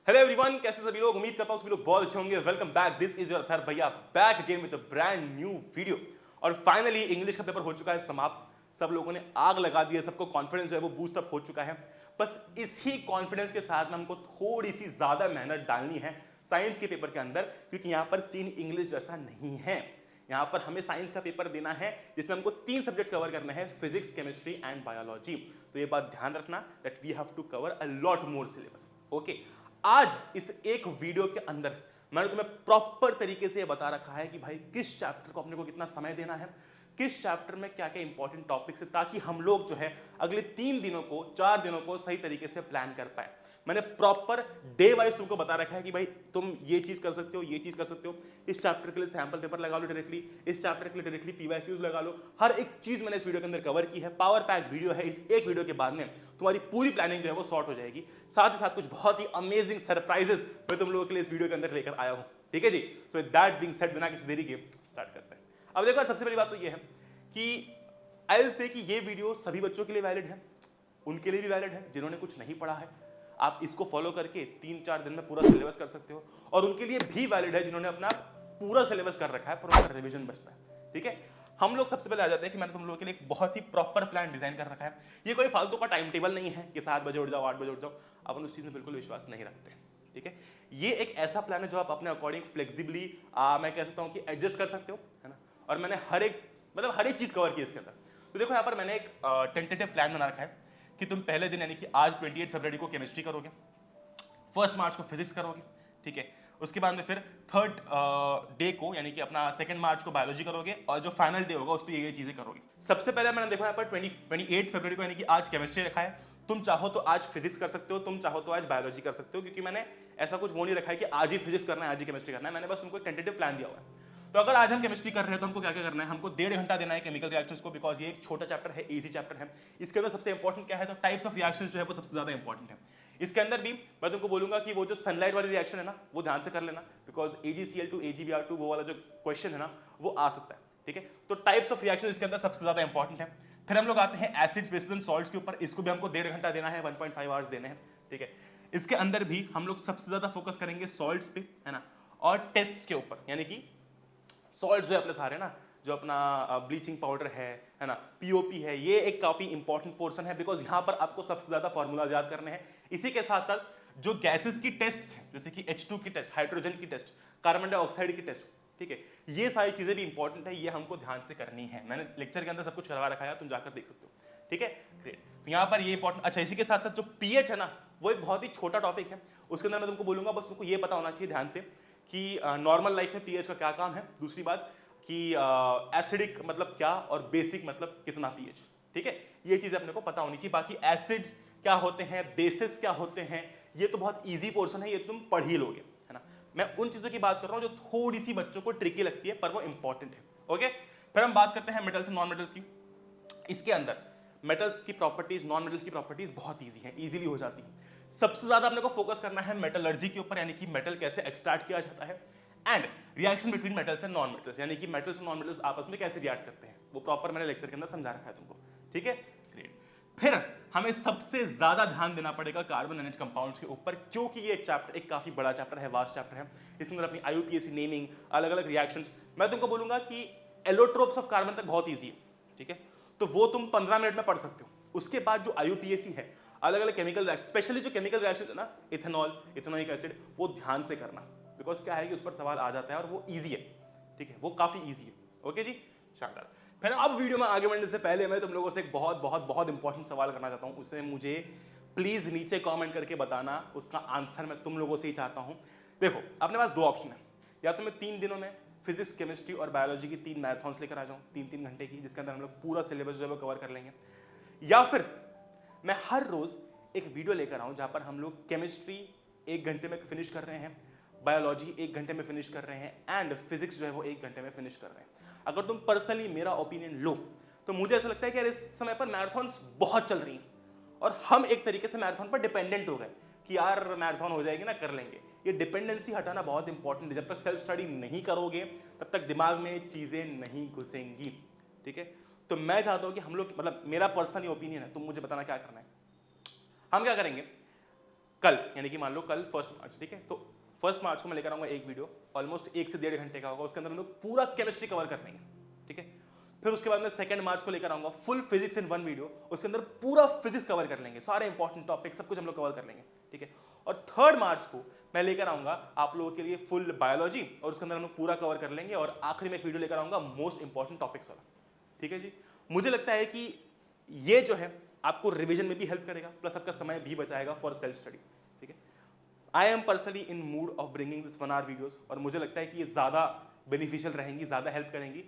Hello everyone, कैसे सभी लोग। उम्मीद करता हूं सभी लोग बहुत अच्छे होंगे। Welcome back, this is your Athar भैया back again with a brand new video. और फाइनली इंग्लिश का पेपर हो चुका है समाप्त। सब लोगों ने आग लगा दी है, सबको कॉन्फिडेंस जो है वो बूस्ट अप हो चुका है। बस इसी कॉन्फिडेंस के साथ में हमको थोड़ी सी ज्यादा मेहनत डालनी है साइंस के पेपर के अंदर, क्योंकि यहाँ पर सीन इंग्लिश जैसा नहीं है। यहाँ पर हमें साइंस का पेपर देना है जिसमें हमको 3 सब्जेक्ट कवर करने हैं, फिजिक्स, केमिस्ट्री एंड बायोलॉजी। तो ये बात ध्यान रखना that we have to cover a lot more syllabus. Okay, आज इस एक वीडियो के अंदर मैंने तुम्हें प्रॉपर तरीके से बता रखा है कि भाई किस चैप्टर को अपने को कितना समय देना है, किस चैप्टर में क्या क्या इंपॉर्टेंट टॉपिक्स है, ताकि हम लोग जो है अगले 3 दिनों को 4 दिनों को सही तरीके से प्लान कर पाए। मैंने प्रॉपर डे वाइज तुमको बता रखा है कि भाई तुम ये चीज कर सकते हो, ये चीज कर सकते हो। इस चैप्टर के लिए सैंपल पेपर लगा लो डायरेक्टली, इस चैप्टर के लिए डायरेक्टली पीवाईक्यूज लगा लो। हर एक चीज मैंने इस वीडियो के अंदर कवर की है। पावर पैक वीडियो है। इस एक वीडियो के बाद में तुम्हारी पूरी प्लानिंग जो है वो सॉर्ट हो जाएगी। साथ ही साथ कुछ बहुत ही अमेजिंग सरप्राइजेस मैं तुम लोगों के लिए इस वीडियो के अंदर लेकर आया हूं। ठीक है जी। सो दैट बीइंग सेड, बिना किसी देरी के स्टार्ट करते हैं। अब देखो, सबसे पहली बात तो ये है कि आई विल से कि ये वीडियो सभी बच्चों के लिए वैलिड है, उनके लिए भी वैलिड है जिन्होंने कुछ नहीं पढ़ा है। आप इसको फॉलो करके 3-4 दिन में पूरा सिलेबस कर सकते हो, और उनके लिए भी वैलिड है जिन्होंने अपना पूरा सिलेबस कर रखा है पर उनका रिवीजन बचता है। ठीक है, हम लोग सबसे पहले आ जाते हैं कि मैंने तुम लोगों के लिए एक बहुत ही प्रॉपर प्लान डिजाइन कर रखा है। ये कोई फालतू का टाइम टेबल नहीं है कि 7 बजे उठ जाओ, 8 बजे उठ जाओ। अपन उस चीज में बिल्कुल विश्वास नहीं रखते। ठीक है, ये एक ऐसा प्लान है जो आप अपने अकॉर्डिंग फ्लेक्सिबली मैं कह सकता हूँ कि एडजस्ट कर सकते हो, है ना। और मैंने हर एक चीज कवर की इसके अंदर। तो देखो, यहाँ पर मैंने एक टेंटेटिव प्लान बना रखा है कि तुम पहले दिन यानी कि आज 28 फरवरी को केमिस्ट्री करोगे, 1 मार्च को फिजिक्स करोगे। ठीक है, उसके बाद में फिर 3rd डे को यानी कि अपना 2 मार्च को बायोलॉजी करोगे, और जो फाइनल डे होगा उस पर ये चीजें करोगे। सबसे पहले मैंने देखा यहाँ पर 28 फरवरी को यानी कि आज केमिस्ट्री रखा है। तुम चाहो तो आज फिजिक्स कर सकते हो, तुम चाहो तो आज बायोलॉजी कर सकते हो, क्योंकि मैंने ऐसा कुछ वो नहीं रखा है कि आज ही फिजिक्स करना है, आज ही केमिस्ट्री करना है। मैंने बस उनको टेंटेटिव प्लान दिया हुआ है। तो अगर आज हम केमिस्ट्री कर रहे हैं तो हमको क्या क्या करना है, हमको 1.5 घंटा देना है केमिकल रिएक्शंस को, बिकॉज ये एक छोटा चैप्टर है, इजी चैप्टर है। इसके अंदर सबसे इंपॉर्टेंट क्या है, तो टाइप्स ऑफ रिएक्शंस जो है वो सबसे ज्यादा इंपॉर्टेंट है। इसके अंदर भी मैं तुमको बोलूंगा कि वो जो सनलाइट वाली रिएक्शन है ना, वो ध्यान से कर लेना, बिकॉज AgCl2 AgBr2 वो वाला जो क्वेश्चन है ना, वो आ सकता है। ठीक है, तो टाइप्स ऑफ रिएक्शन इसके अंदर सबसे ज्यादा इंपॉर्टेंट है। फिर हम लोग आते हैं एसिड्स, बेसिस एंड सॉल्ट्स के ऊपर। इसको भी हमको 1.5 घंटा देना है, 1.5 आवर्स देने हैं। ठीक है, इसके अंदर भी हम लोग सबसे ज्यादा फोकस करेंगे सॉल्ट्स पे, है ना, और टेस्ट्स के ऊपर, यानी कि सॉल्ट जो है अपने सारे ना, जो अपना ब्लीचिंग पाउडर है ना, पीओपी है, ये एक काफी इंपॉर्टेंट पोर्शन है, बिकॉज यहां पर आपको सबसे ज्यादा फॉर्मूला याद करने हैं। इसी के साथ साथ जो गैसेस की टेस्ट है, जैसे कि H2 की टेस्ट, हाइड्रोजन की टेस्ट, कार्बन डाइऑक्साइड की टेस्ट, ठीक है, ये सारी चीजें भी इंपॉर्टेंट है, ये हमको ध्यान से करनी है। मैंने लेक्चर के अंदर सब कुछ करवा रखा है, तुम जाकर देख सकते हो। ठीक है, ग्रेट। तो यहाँ पर ये इंपॉर्टेंट। अच्छा, इसी के साथ साथ जो पीएच है ना, वो एक बहुत ही छोटा टॉपिक है। उसके अंदर मैं तुमको बोलूंगा, बस तुमको ये पता होना चाहिए ध्यान से कि नॉर्मल लाइफ में पीएच का क्या काम है। दूसरी बात कि एसिडिक मतलब क्या और बेसिक मतलब कितना पीएच। ठीक है, ये चीज अपने को पता होनी चाहिए। बाकी एसिड्स क्या होते हैं, बेसिस क्या होते हैं, ये तो बहुत इजी पोर्शन है, ये तुम पढ़ ही लोगे, है ना। मैं उन चीजों की बात कर रहा हूं जो थोड़ी सी बच्चों को ट्रिकी लगती है, पर वो इंपॉर्टेंट है। ओके, फिर हम बात करते हैं मेटल्स एंड नॉन मेटल्स की। इसके अंदर मेटल्स की प्रॉपर्टीज, नॉन मेटल्स की प्रॉपर्टीज बहुत इजी है, इजीली हो जाती है। सबसे ज्यादा अपने को फोकस करना है मेटलर्जी के ऊपर, यानी कि मेटल कैसे एक्सट्रैक्ट किया जाता है, and reaction between metals and non metals, यानी कि मेटल्स और नॉन मेटल्स आपस में कैसे रिएक्ट करते हैं, वो प्रॉपर मैंने लेक्चर के अंदर समझा रखा है तुमको। ठीक है, ग्रेट। फिर हमें सबसे ज्यादा ध्यान देना पड़ेगा कार्बन एनएच कंपाउंड्स के ऊपर, क्योंकि ये चैप्टर एक काफी बड़ा चैप्टर है, वास्ट चैप्टर है। इसके अंदर अपनी IUPAC नेमिंग, अलग अलग रिएक्शंस। मैं तुमको बोलूंगा कि एलोट्रोप्स ऑफ कार्बन तक बहुत ईजी है। ठीक है, तो वो तुम 15 मिनट में पढ़ सकते हो। उसके बाद जो IUPAC है, अलग अलग केमिकल रिएक्शन, स्पेशली जो केमिकल रिएक्शन है ना, इथेनॉल, इथेनोइक एसिड, वो ध्यान से करना, बिकॉज क्या है कि उस पर सवाल आ जाता है और वो इजी है। ठीक है, वो काफी इजी है। ओके जी, शानदार। फिर अब वीडियो में आगे बढ़ने से पहले मैं तुम लोगों से एक बहुत बहुत बहुत इंपॉर्टेंट सवाल करना चाहता हूं। उससे मुझे प्लीज नीचे कमेंट करके बताना, उसका आंसर मैं तुम लोगों से ही चाहता हूं। देखो, अपने पास 2 ऑप्शन है, या तो मैं 3 दिनों में फिजिक्स, केमिस्ट्री और बायोलॉजी की 3 मैराथन्स लेकर आ जाऊं, 3-3 घंटे की, जिसके अंदर हम लोग पूरा सिलेबस जो है वो कवर कर लेंगे, या फिर मैं हर रोज एक वीडियो लेकर आऊं जहां पर हम लोग केमिस्ट्री 1 घंटे में फिनिश कर रहे हैं, बायोलॉजी 1 घंटे में फिनिश कर रहे हैं, एंड फिजिक्स जो है वो 1 घंटे में फिनिश कर रहे हैं। अगर तुम पर्सनली मेरा ओपिनियन लो तो मुझे ऐसा लगता है कि यार इस समय पर मैराथन्स बहुत चल रही हैं, और हम एक तरीके से मैराथन पर डिपेंडेंट हो गए कि यार मैराथन हो जाएगी ना, कर लेंगे। ये डिपेंडेंसी हटाना बहुत इंपॉर्टेंट है। जब तक सेल्फ स्टडी नहीं करोगे तब तक दिमाग में चीजें नहीं घुसेंगी। ठीक है, तो मैं चाहता हूं कि हम लोग, मतलब मेरा पर्सनल ओपिनियन है, तुम मुझे बताना क्या करना है। हम क्या करेंगे, कल, यानी कि मान लो कल 1 मार्च, ठीक है, तो 1 मार्च को मैं लेकर आऊंगा एक वीडियो, ऑलमोस्ट 1 से 1.5 घंटे का होगा, उसके अंदर हम लोग पूरा केमिस्ट्री कवर कर लेंगे, ठीक है। फिर उसके बाद में 2 मार्च को लेकर आऊंगा फुल फिजिक्स इन 1 वीडियो, उसके अंदर पूरा फिजिक्स कवर कर लेंगे, सारे इंपॉर्टेंट टॉपिक सब कुछ हम लोग कवर कर लेंगे, ठीक है। और 3 मार्च को मैं लेकर आऊंगा आप लोगों के लिए फुल बायोलॉजी, और उसके अंदर हम लोग पूरा कवर कर लेंगे, और आखिरी में एक वीडियो लेकर आऊंगा मोस्ट इंपॉर्टेंट टॉपिक्स वाला, ठीक है जी। मुझे लगता है कि ये जो है आपको रिवीजन में भी हेल्प करेगा, प्लस आपका समय भी बचाएगा फॉर सेल्फ स्टडी, ठीक है। I am personally in mood of bringing this 1 hour videos, और मुझे लगता है कि ये ज़्यादा बेनिफिशियल रहेंगी, ज़्यादा हेल्प करेंगी,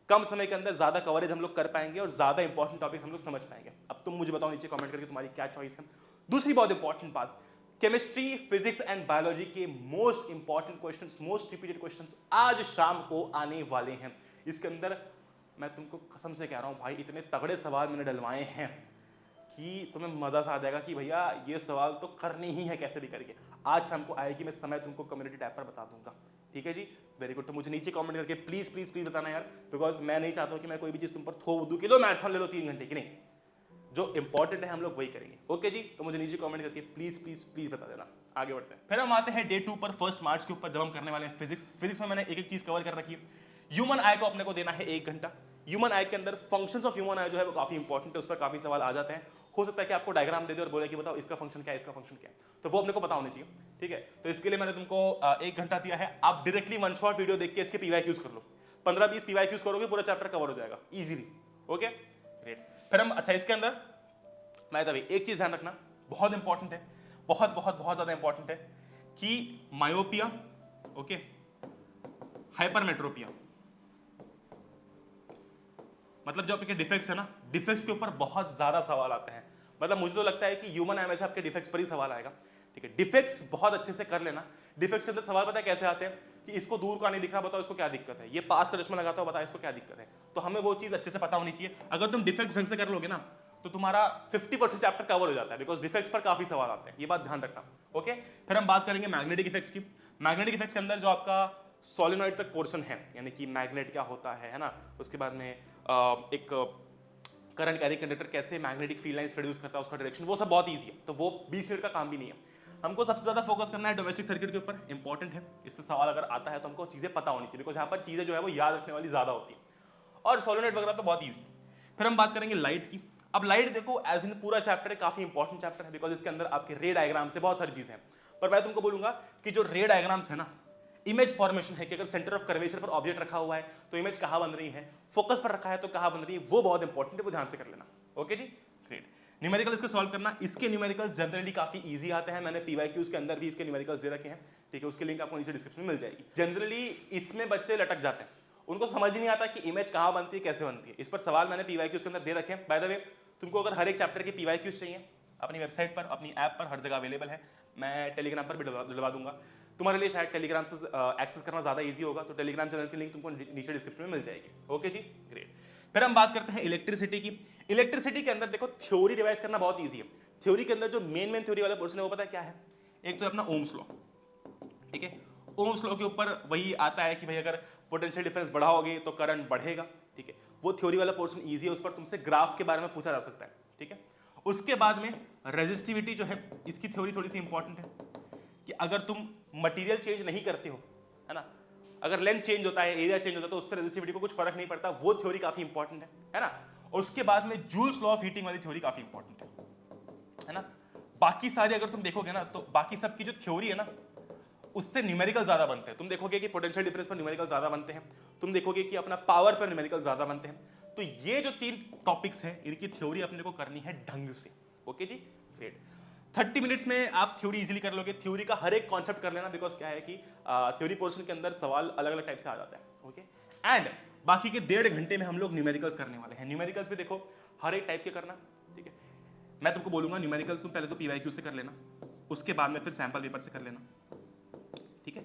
कम समय के अंदर ज़्यादा कवरेज हम लोग कर पाएंगे और ज़्यादा इंपॉर्टेंट टॉपिक्स हम लोग समझ पाएंगे। अब तुम मुझे बताओ नीचे कमेंट करके तुम्हारी क्या चॉइस है। दूसरी बहुत इंपॉर्टेंट बात, केमिस्ट्री, फिजिक्स एंड बायोलॉजी के most important questions, most repeated questions आज शाम को आने वाले हैं। इसके अंदर मैं तुमको कसम से कह रहा हूँ भाई, इतने तगड़े सवाल मैंने डलवाए हैं कि तुम्हें मजा सा आ जाएगा कि भैया ये सवाल तो करने ही है कैसे भी करके। आज शाम को आएगी, मैं समय तुमको कम्युनिटी टैब पर बता दूंगा, ठीक है जी। Very good. तो मुझे नीचे कमेंट करके प्लीज प्लीज प्लीज बताना यार, बिकॉज मैं नहीं चाहता हूँ कि मैं कोई भी चीज तुम पर थोप दूं कि लो मैराथन ले लो 3 घंटे की, नहीं, जो इंपॉर्टेंट है हम लोग वही करेंगे, ओके जी। तो मुझे नीचे कमेंट करके प्लीज प्लीज प्लीज बता देना। आगे बढ़ते हैं, फिर हम आते हैं डे 2 पर 1 मार्च के ऊपर, जब हम करने वाले हैं फिजिक्स। फिजिक्स में मैंने एक एक चीज कवर कर रखी है। ह्यूमन आई को अपने को देना है 1 घंटा। ह्यूमन आई के अंदर फंक्शंस ऑफ ह्यूमन आई जो है वो काफी इंपॉर्टेंट है, उस पर काफी सवाल आ जाते हैं। हो सकता है कि आपको डायग्राम दे दे और बोले कि बताओ इसका फंक्शन क्या है, इसका फंक्शन क्या है, तो वो अपने को पता होनी चाहिए, ठीक है। तो इसके लिए मैंने तुमको 1 घंटा दिया है। आप डायरेक्टली 1 शॉट वीडियो देख के इसके पीवाईक्यूज कर लो, 15-20 पीवाईक्यूज करोगे, पूरा चैप्टर कवर हो जाएगा इजीली, ओके ग्रेट। फिर हम अच्छा इसके अंदर मैं तभी एक चीज ध्यान रखना, बहुत इंपॉर्टेंट है, बहुत बहुत बहुत ज्यादा इंपॉर्टेंट है कि मायोपिया, ओके, हाइपरमेट्रोपिया, मतलब जो आपके डिफेक्ट्स है ना, डिफेक्ट्स के ऊपर बहुत ज्यादा सवाल आते हैं। मतलब मुझे तो लगता है कि ह्यूमन आई में से आपके डिफेक्ट्स पर ही सवाल आएगा, ठीक है। डिफेक्ट्स बहुत अच्छे से कर लेना। डिफेक्ट्स के अंदर सवाल पता है कैसे आते हैं कि इसको दूर का नहीं दिख रहा, बताओ इसको क्या दिक्कत है, ये पास का चश्मा लगाता हो, बताओ इसको क्या दिक्कत है। तो हमें वो चीज अच्छे से पता होनी चाहिए। अगर तुम डिफेक्ट्स ढंग से कर लोगे ना तो तुम्हारा 50% चैप्टर कवर हो जाता है, बिकॉज डिफेक्ट्स पर काफी सवाल आते हैं, ये बात ध्यान रखना, ओके। फिर हम बात करेंगे मैग्नेटिक इफेक्ट्स की। मैग्नेटिक इफेक्ट्स के अंदर जो आपका सोलेनॉइड तक पोर्शन है, यानी कि मैग्नेट क्या होता है ना, उसके बाद में एक करंट कैरी कंडक्टर कैसे मैग्नेटिक फील्ड लाइंस प्रोड्यूस करता है, उसका डायरेक्शन, वो सब बहुत इजी है, तो वो 20 मिनट का काम भी नहीं है। हमको सबसे ज्यादा फोकस करना है डोमेस्टिक सर्किट के ऊपर, इंपॉर्टेंट है, इससे सवाल अगर आता है तो हमको चीजें पता होनी चाहिए, बिकॉज यहाँ पर चीजें जो है वो याद रखने वाली ज्यादा होती है, और सोलेनॉइड वगैरह तो बहुत ईजी है। फिर हम बात करेंगे लाइट की। अब लाइट देखो एज इन पूरा चैप्टर है, काफी इंपॉर्टेंट चैप्टर है, बिकॉज इसके अंदर आपके रे डायग्राम से बहुत सारी चीजें हैं। पर मैं तुमको बोलूंगा कि जो रे डायग्राम्स है ना, इमेज फॉर्मेशन है कि अगर सेंटर ऑफ कर्वेचर पर ऑब्जेक्ट रखा हुआ है तो इमेज कहाँ बन रही है, फोकस पर रखा है तो कहाँ बन रही है, वो बहुत इंपॉर्टेंट है, वो ध्यान से कर लेना, ओके जी ग्रेट। न्यूमेरिकल इसको सॉल्व करना, इसके न्यूमेरिकल्स जनरली काफी इजी आते हैं, मैंने पीवाईक्यूज के अंदर भी इसके न्यूमेरिकल्स दे रखे हैं, ठीक है, उसके लिंक आपको नीचे डिस्क्रिप्शन में मिल जाएगी। जनरली इसमें बच्चे लटक जाते हैं, उनको समझ ही नहीं आता कि इमेज कहाँ बनती है, कैसे बनती है। इस पर सवाल मैंने पीवाईक्यूज के अंदर दे रखे हैं। बाय द वे तुमको अगर हर एक चैप्टर के पीवाईक्यूज चाहिए, अपनी वेबसाइट पर, अपनी ऐप पर हर जगह अवेलेबल है, मैं टेलीग्राम पर भी डलवा दूंगा। तुम्हारे लिए शायद टेलीग्राम से एक्सेस करना ज्यादा इजी होगा, तो टेलीग्राम चैनल की लिंक तुमको नीचे डिस्क्रिप्शन में मिल जाएगी, ओके जी ग्रेट। फिर हम बात करते हैं इलेक्ट्रिसिटी की। इलेक्ट्रिसिटी के अंदर देखो थ्योरी रिवाइज करना बहुत इजी है। थ्योरी के अंदर जो मेन थ्योरी वाला पोर्शन है वो पता है क्या है, एक तो अपना ओम्स लॉ, ठीक है। ओम्स लॉ के ऊपर वही आता है कि भाई अगर पोटेंशियल डिफरेंस बढ़ाओगे तो करंट बढ़ेगा, ठीक है। वो थ्योरी वाला पोर्शन इजी है, उस पर तुमसे ग्राफ के बारे में पूछा जा सकता है, ठीक है। उसके बाद में रेजिस्टिविटी जो है, इसकी थ्योरी थोड़ी सी इंपॉर्टेंट है कि अगर तुम मटेरियल चेंज नहीं करते हो, है ना, अगर लेंथ चेंज होता है, एरिया चेंज होता है, तो उससे रेजिस्टिविटी को कुछ फर्क नहीं पड़ता, वो थ्योरी काफी इंपॉर्टेंट है ना। और उसके बाद में जूल्स लॉ ऑफ हीटिंग वाली थ्योरी काफी इंपॉर्टेंट है ना। बाकी सारी अगर तुम देखोगे ना तो बाकी सबकी जो थ्योरी है ना उससे न्यूमेरिकल ज्यादा बनते हैं। तुम देखोगे कि पोटेंशियल डिफरेंस पर न्यूमेरिकल ज्यादा बनते हैं, तुम देखोगे कि अपना पावर पर न्यूमेरिकल ज्यादा बनते हैं। तो ये जो 3 टॉपिक्स हैं इनकी थ्योरी अपने को करनी है ढंग से, ओके जी ग्रेट। 30 मिनट्स में आप थ्योरी इजीली कर लोगे। थ्योरी का हर एक कॉन्सेप्ट कर लेना, बिकॉज क्या है कि थ्योरी पोर्शन के अंदर सवाल अलग अलग टाइप से आ जाता है, ओके। एंड बाकी के 1.5 घंटे में हम लोग न्यूमेरिकल्स करने वाले हैं। न्यूमेरिकल्स भी देखो हर एक टाइप के करना, ठीक है। मैं तुमको बोलूंगा न्यूमेरिकल्स तुम पहले तो पीवाईक्यू से कर लेना, उसके बाद में फिर सैंपल पेपर से कर लेना, ठीक है,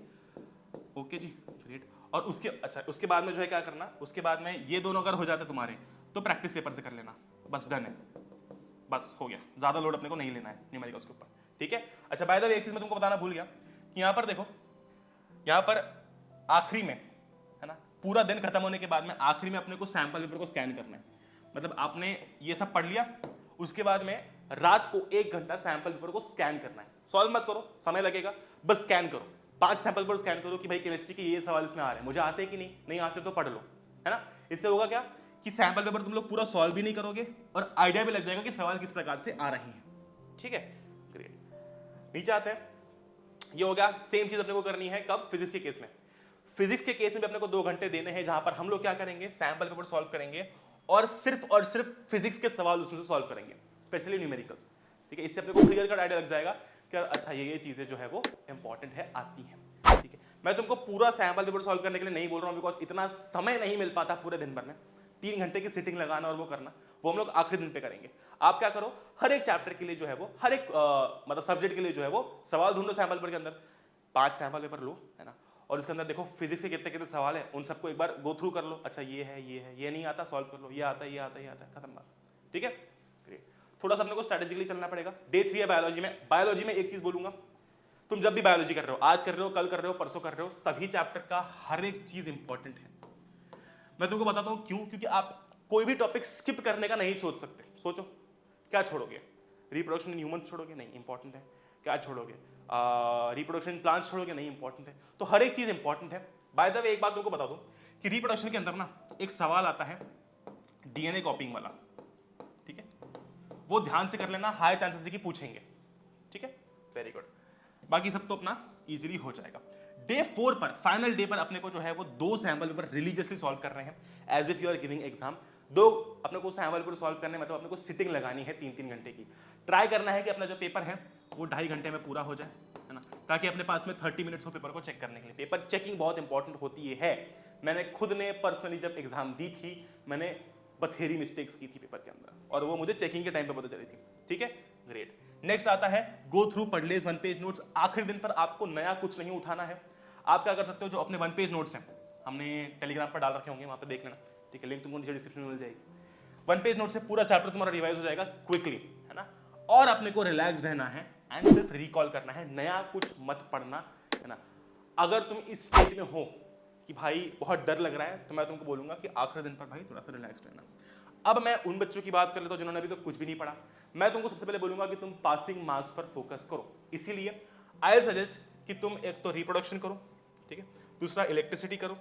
ओके जी ग्रेट। और उसके बाद में जो है क्या करना, उसके बाद में ये दोनों अगर हो जाते तुम्हारे तो प्रैक्टिस पेपर से कर लेना, बस डन है, बस हो गया। ज्यादा लोड अपने को नहीं लेना है न्यूमेरिकल्स के ऊपर, ठीक है। अच्छा बाय द वे एक चीज मैं तुमको बताना भूल गया कि यहाँ पर देखो, यहाँ पर आखिरी में है ना, पूरा दिन खत्म होने के बाद में आखिरी में अपने को सैंपल पेपर को स्कैन करना है। मतलब आपने ये सब पढ़ लिया, उसके बाद में रात को 1 घंटा सैंपल पेपर को स्कैन करना है। सॉल्व मत करो, समय लगेगा, बस स्कैन करो। 5 सैंपल पेपर स्कैन करो कि भाई केमिस्ट्री के ये सवाल इसमें आ रहे हैं, मुझे आते कि नहीं आते तो पढ़ लो, है ना। इससे होगा क्या कि सैंपल पेपर तुम लोग पूरा सॉल्व भी नहीं करोगे और आइडिया भी लग जाएगा कि सवाल किस प्रकार से आ रहे हैं। ठीक है, ग्रेट। नीचे आते हैं, ये हो गया। सेम चीज अपने को करनी है कब, फिजिक्स के केस में। फिजिक्स के केस में भी अपने को 2 घंटे देने हैं, जहां पर हम लोग क्या करेंगे, सैंपल पेपर सॉल्व करेंगे और सिर्फ फिजिक्स के सवाल उसमें से सॉल्व करेंगे, स्पेशली न्यूमेरिकल्स। ठीक है, इससे अपने को क्लियर कट आइडिया लग जाएगा कि अच्छा ये चीजें जो है वो इंपॉर्टेंट है, आती हैं। ठीक है, मैं तुमको पूरा सैंपल पेपर सॉल्व करने के लिए नहीं बोल रहा हूँ, बिकॉज इतना समय नहीं मिल पाता पूरे दिन भर में। 3 घंटे की सिटिंग लगाना और वो करना, वो हम लोग आखिरी दिन पे करेंगे। आप क्या करो, हर एक चैप्टर के लिए जो है वो, हर एक मतलब सब्जेक्ट के लिए जो है वो सवाल ढूंढो सैंपल पेपर के अंदर। 5 सैंपल पेपर लो, है ना, और उसके अंदर देखो फिजिक्स के कितने कितने सवाल है, उन सबको एक बार गो थ्रू कर लो। अच्छा ये है, ये नहीं आता सॉल्व कर लो, ये आता है, ये आता है, ये आता है, खत्म बात। ठीक है, ग्रेट। थोड़ा सा अपने को स्ट्रेटेजिकली चलना पड़ेगा। डे 3 है बायोलॉजी में। बायोलॉजी में एक चीज बोलूंगा, तुम जब भी बायोलॉजी कर रहे हो, आज कर रहे हो, कल कर रहे हो, परसों कर रहे हो, सभी चैप्टर का हर एक चीज इंपॉर्टेंट है। मैं तुमको बताता हूं क्यों, क्योंकि आप कोई भी टॉपिक स्किप करने का नहीं सोच सकते। सोचो क्या छोड़ोगे, रिप्रोडक्शन इन ह्यूमंस छोड़ोगे, नहीं इंपॉर्टेंट है। क्या छोड़ोगे, रिप्रोडक्शन इन प्लांट्स छोड़ोगे, नहीं इंपॉर्टेंट है। तो हर एक चीज इंपॉर्टेंट है। बाय द वे एक बात तुमको बता दूं कि रिप्रोडक्शन के अंदर ना एक सवाल आता है डीएनए कॉपिंग वाला। ठीक है, वो ध्यान से कर लेना, हाई चांसेस है कि पूछेंगे। ठीक है, वेरी गुड। बाकी सब तो अपना इजीली हो जाएगा। डे 4 पर, फाइनल डे पर अपने को जो है वो 2 सैंपल पेपर रिलीजियसली सॉल्व कर रहे हैं, as if you are giving exam. 2 अपने को सैंपल पेपर सॉल्व करने, मतलब अपने को सिटिंग लगानी है 3-3 घंटे की। ट्राई करना है कि अपना जो पेपर है वो 2.5 घंटे में पूरा हो जाए, है ना, ताकि अपने पास में 30 मिनट्स हो पेपर को चेक करने के लिए। पेपर चेकिंग बहुत इंपॉर्टेंट होती है। मैंने खुद ने पर्सनली जब एग्जाम दी थी, मैंने बथेरी मिस्टेक्स की थी पेपर के अंदर, और वो मुझे चेकिंग के टाइम पे पता चली थी। ठीक है, ग्रेट। नेक्स्ट आता है गो थ्रू पढ़लेस 1 पेज नोट्स। आखिरी दिन पर आपको नया कुछ नहीं उठाना है। आप क्या कर सकते हो, जो अपने 1 पेज नोट्स हैं, हमने टेलीग्राम पर डाल रखे होंगे, वहां पे देख लेना। ठीक है, लिंक तुमको नीचे डिस्क्रिप्शन में मिल जाएगी। 1 पेज नोट से पूरा चैप्टर तुम्हारा रिवाइज हो जाएगा क्विकली, है ना। और अपने को रिलैक्स रहना है एंड सिर्फ रिकॉल करना है, नया कुछ मत पढ़ना, है ना। अगर तुम इस स्टेट में हो कि भाई बहुत डर लग रहा है, तो मैं तुमको बोलूंगा कि आखिरी दिन पर भाई थोड़ा सा रिलैक्स रहना। अब मैं उन बच्चों की बात कर लेता हूं जिन्होंने अभी तो कुछ भी नहीं पढ़ा। मैं तुमको सबसे पहले बोलूंगा कि तुम पासिंग मार्क्स पर फोकस करो। इसीलिए आई सजेस्ट कि तुम एक तो रिप्रोडक्शन करो, ठीक है, दूसरा इलेक्ट्रिसिटी करो,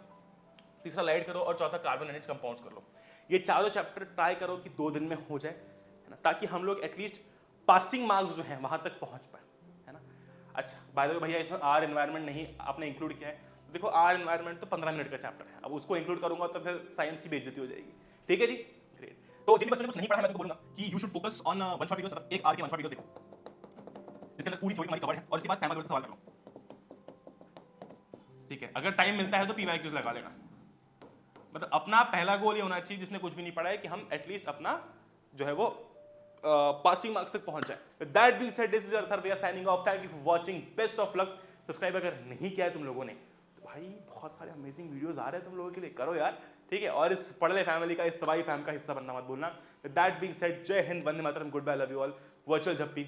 तीसरा लाइट करो, और चौथा कार्बन एनर्जी कंपाउंड्स कर लो। ये चारों चैप्टर ट्राई करो कि 2 दिन में हो जाए, है ना, ताकि हम लोग एटलीस्ट पासिंग मार्क्स जो है वहां तक पहुंच पाए, है ना। अच्छा बाय द वे भैया, इसमें आर एनवायरनमेंट नहीं आपने इंक्लूड किया है। तो देखो आर एनवायरनमेंट तो 15 मिनट का चैप्टर है, अब उसको इंक्लूड करूंगा तो फिर साइंस की बेइज्जती हो जाएगी। ठीक है जी, ग्रेट। तो जिन बच्चों ने कुछ नहीं पढ़ा है, मैं तुमको बोलूंगा कि you should focus on one shot videos, मतलब 1 आवर के वन शॉट वीडियोस देखो। इसके अंदर पूरी थ्योरी हमारी कवर है, और इसके बाद सैंपल से सवाल कर लो। ठीक है, अगर टाइम मिलता है तो पीवाईक्यूज लगा लेना। मतलब अपना पहला गोल ये होना चाहिए, जिसने कुछ भी नहीं पढ़ा है, कि हम एटलीस्ट अपना जो है वो पासिंग मार्क्स तक पहुंच जाए। That being said, this is Arthur, we are signing off. Thank you for watching, best of luck. Subscribe अगर नहीं किया है तुम लोगों ने तो भाई बहुत सारे अमेजिंग वीडियोस आ रहे हैं तुम लोगों के लिए, करो यार। ठीक है, और इस पढ़ले फैमिली का, इस तबाही फैम का हिस्सा बनना मत भूलना। दैट बीइंग सेड, जय हिंद, वंदे मातरम, good bye, love you all. Virtual झप्पी।